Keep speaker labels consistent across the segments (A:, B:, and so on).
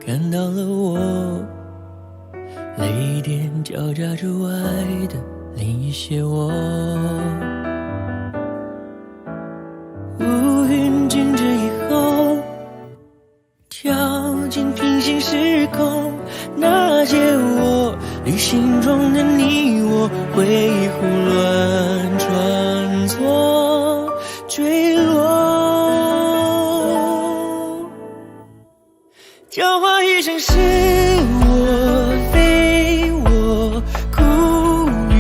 A: 看到了我，泪点交加之外的另一些我。乌云静止以后，跳进平行时空，那些我旅行中的你我，回忆胡乱穿梭坠落。讲话一声是我非我，苦与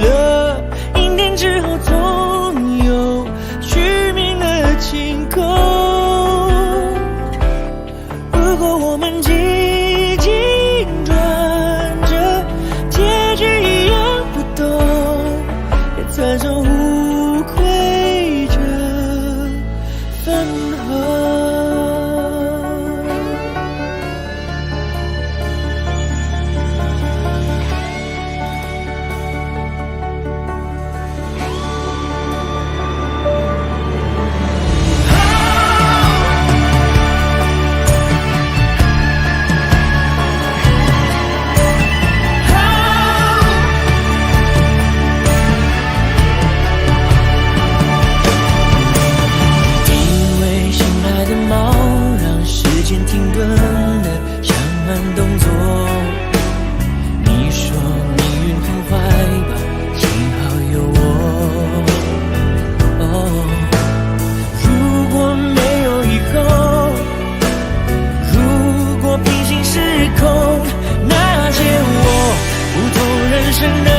A: 乐，阴天之后总有取名的晴空。如果我们几经转折，结局一样不同，也才算无愧这分合。停顿的像慢动作，你说命运很坏吧，幸好有我。如果没有以后，如果平行时空，那些我不同人生的